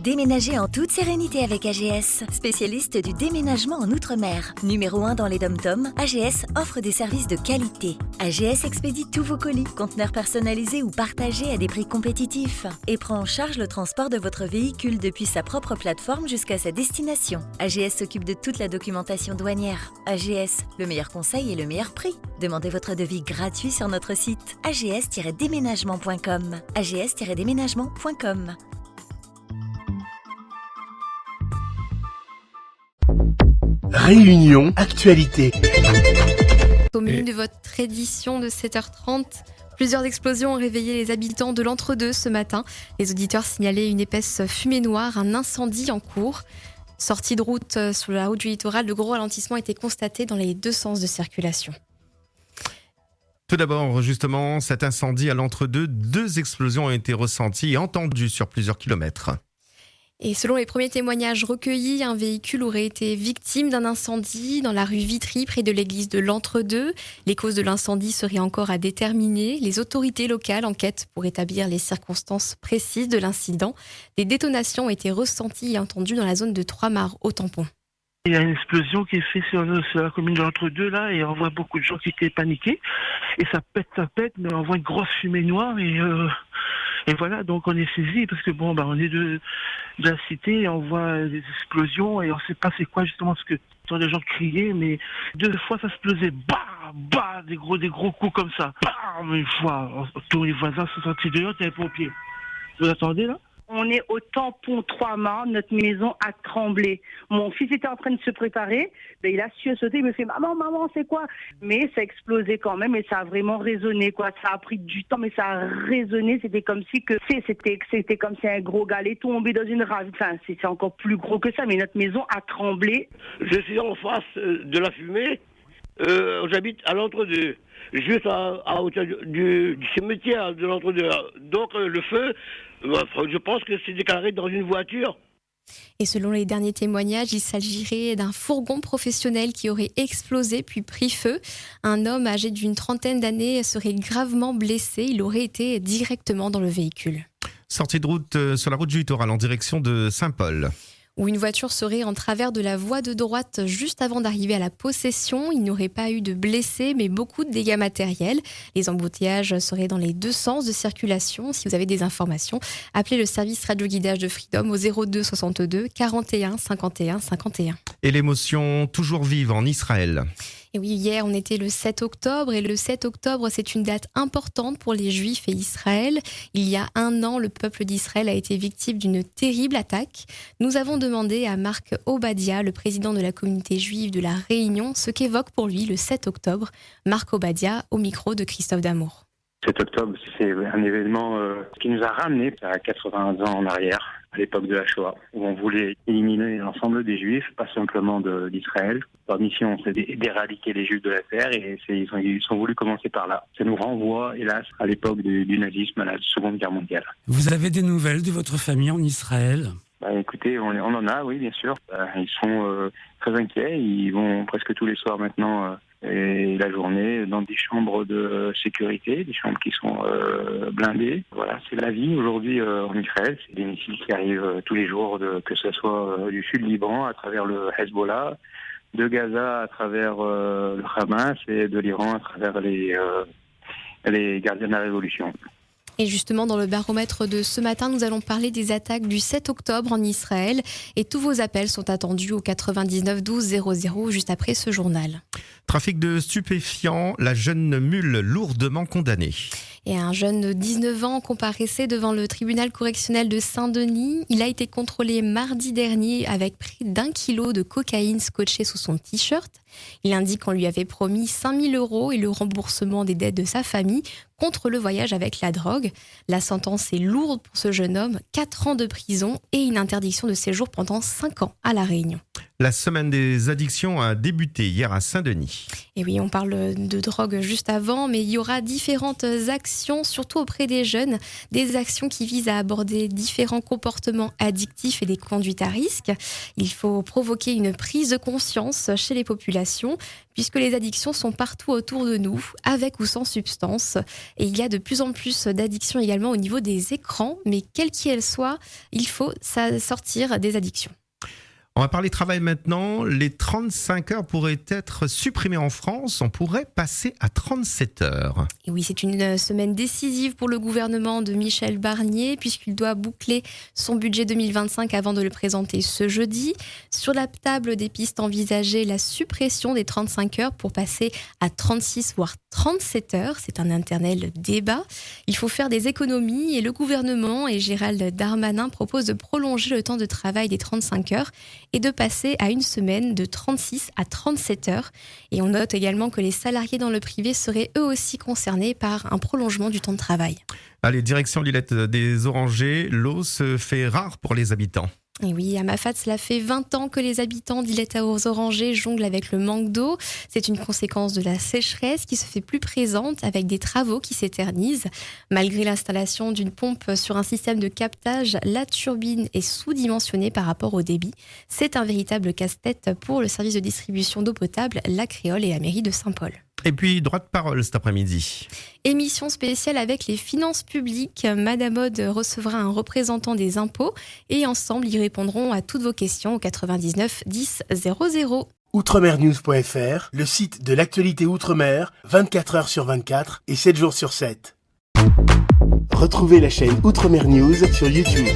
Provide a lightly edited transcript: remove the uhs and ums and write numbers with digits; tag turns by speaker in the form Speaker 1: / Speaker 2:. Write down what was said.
Speaker 1: Déménagez en toute sérénité avec AGS, spécialiste du déménagement en Outre-mer. Numéro 1 dans les DOM-TOM, AGS offre des services de qualité. AGS expédie tous vos colis, conteneurs personnalisés ou partagés à des prix compétitifs et prend en charge le transport de votre véhicule depuis sa propre plateforme jusqu'à sa destination. AGS s'occupe de toute la documentation douanière. AGS, le meilleur conseil et le meilleur prix. Demandez votre devis gratuit sur notre site ags-déménagement.com. ags-déménagement.com.
Speaker 2: Réunion Actualité.
Speaker 3: Au menu de votre édition de 7h30, plusieurs explosions ont réveillé les habitants de l'Entre-deux ce matin. Les auditeurs signalaient une épaisse fumée noire, un incendie en cours. Sortie de route sur la route du littoral, de gros ralentissements étaient constatés dans les deux sens de circulation.
Speaker 4: Tout d'abord, justement, cet incendie à l'Entre-deux, 2 explosions ont été ressenties et entendues sur plusieurs kilomètres.
Speaker 3: Et selon les premiers témoignages recueillis, un véhicule aurait été victime d'un incendie dans la rue Vitry, près de l'église de l'Entre-deux. Les causes de l'incendie seraient encore à déterminer. Les autorités locales enquêtent pour établir les circonstances précises de l'incident. Des détonations ont été ressenties et entendues dans la zone de Trois-Mars au Tampon.
Speaker 5: Il y a une explosion qui est faite sur la commune de l'Entre-deux là, et on voit beaucoup de gens qui étaient paniqués. Et ça pète, mais on voit une grosse fumée noire et voilà, donc on est saisi parce que on est de la cité et on voit des explosions et on sait pas c'est quoi justement parce que sur les gens criaient, mais 2 fois ça explosait, bah, des gros coups comme ça. Bam, une fois, tous les voisins sont sortis dehors, il y a les pompiers. Vous attendez là?
Speaker 6: On est au tampon Trois-Mars, notre maison a tremblé. Mon fils était en train de se préparer, il a sauté, il me fait maman, c'est quoi? Mais ça a explosé quand même et ça a vraiment résonné quoi. Ça a pris du temps mais ça a résonné. C'était comme si un gros gars allait tomber dans une rave. Enfin, c'est encore plus gros que ça, mais notre maison a tremblé.
Speaker 7: Je suis en face de la fumée. J'habite à l'Entre-deux, juste à hauteur du cimetière de l'Entre-deux. Donc le feu, je pense que c'est déclaré dans une voiture.
Speaker 3: Et selon les derniers témoignages, il s'agirait d'un fourgon professionnel qui aurait explosé puis pris feu. Un homme âgé d'une 30aine d'années serait gravement blessé. Il aurait été directement dans le véhicule.
Speaker 4: Sortie de route sur la route du littoral en direction de Saint-Paul,
Speaker 3: où une voiture serait en travers de la voie de droite juste avant d'arriver à la possession. Il n'y aurait pas eu de blessés, mais beaucoup de dégâts matériels. Les embouteillages seraient dans les 2 sens de circulation. Si vous avez des informations, appelez le service radio-guidage de Freedom au 02 62 41 51 51.
Speaker 4: Et l'émotion toujours vive en Israël.
Speaker 3: Et oui, hier, on était le 7 octobre et le 7 octobre, c'est une date importante pour les Juifs et Israël. Il y a 1 an, le peuple d'Israël a été victime d'une terrible attaque. Nous avons demandé à Marc Obadia, le président de la communauté juive de la Réunion, ce qu'évoque pour lui le 7 octobre. Marc Obadia, au micro de Christophe Damour.
Speaker 8: 7 octobre, c'est un événement qui nous a ramenés à 80 ans en arrière, à l'époque de la Shoah, où on voulait éliminer l'ensemble des Juifs, pas simplement d'Israël. Leur mission, c'est d'éradiquer les Juifs de la terre, et ils ont voulu commencer par là. Ça nous renvoie, hélas, à l'époque du nazisme, à la Seconde Guerre mondiale.
Speaker 9: Vous avez des nouvelles de votre famille en Israël ?
Speaker 8: Écoutez, on en a, oui, bien sûr. Ils sont très inquiets. Ils vont presque tous les soirs maintenant et la journée dans des chambres de sécurité, des chambres qui sont blindées. Voilà, c'est la vie aujourd'hui en Israël. C'est des missiles qui arrivent tous les jours, que ce soit du sud Liban à travers le Hezbollah, de Gaza à travers le Hamas et de l'Iran à travers les gardiens de la révolution.
Speaker 3: Et justement, dans le baromètre de ce matin, nous allons parler des attaques du 7 octobre en Israël. Et tous vos appels sont attendus au 99 12 00 juste après ce journal.
Speaker 4: Trafic de stupéfiants, la jeune mule lourdement condamnée.
Speaker 3: Et un jeune de 19 ans comparaissait devant le tribunal correctionnel de Saint-Denis. Il a été contrôlé mardi dernier avec près d'1 kilo de cocaïne scotchée sous son t-shirt. Il indique qu'on lui avait promis 5 000 € et le remboursement des dettes de sa famille contre le voyage avec la drogue. La sentence est lourde pour ce jeune homme, 4 ans de prison et une interdiction de séjour pendant 5 ans à La Réunion.
Speaker 4: La semaine des addictions a débuté hier à Saint-Denis.
Speaker 3: Et oui, on parle de drogue juste avant, mais il y aura différentes actions, surtout auprès des jeunes, des actions qui visent à aborder différents comportements addictifs et des conduites à risque. Il faut provoquer une prise de conscience chez les populations, puisque les addictions sont partout autour de nous, avec ou sans substance. Et il y a de plus en plus d'addictions également au niveau des écrans, mais quelles qu'elles soient, il faut sortir des addictions.
Speaker 4: On va parler travail maintenant. Les 35 heures pourraient être supprimées en France. On pourrait passer à 37 heures.
Speaker 3: Et oui, c'est une semaine décisive pour le gouvernement de Michel Barnier, puisqu'il doit boucler son budget 2025 avant de le présenter ce jeudi. Sur la table des pistes envisagées, la suppression des 35 heures pour passer à 36 voire 37 heures. C'est un éternel débat. Il faut faire des économies et le gouvernement et Gérald Darmanin proposent de prolonger le temps de travail des 35 heures et de passer à une semaine de 36 à 37 heures. Et on note également que les salariés dans le privé seraient eux aussi concernés par un prolongement du temps de travail.
Speaker 4: Allez, direction l'îlette des Orangers. L'eau se fait rare pour les habitants.
Speaker 3: Et oui, à Mafat, cela fait 20 ans que les habitants d'Îlette aux Orangers jonglent avec le manque d'eau. C'est une conséquence de la sécheresse qui se fait plus présente avec des travaux qui s'éternisent. Malgré l'installation d'une pompe sur un système de captage, la turbine est sous-dimensionnée par rapport au débit. C'est un véritable casse-tête pour le service de distribution d'eau potable, la Créole et la mairie de Saint-Paul.
Speaker 4: Et puis, droit de parole cet après-midi.
Speaker 3: Émission spéciale avec les finances publiques. Madame Aude recevra un représentant des impôts et ensemble, ils répondront à toutes vos questions au 99 10 00.
Speaker 2: Outremernews.fr, le site de l'actualité Outre-mer, 24 heures sur 24 et 7 jours sur 7. Retrouvez la chaîne Outremer News sur YouTube.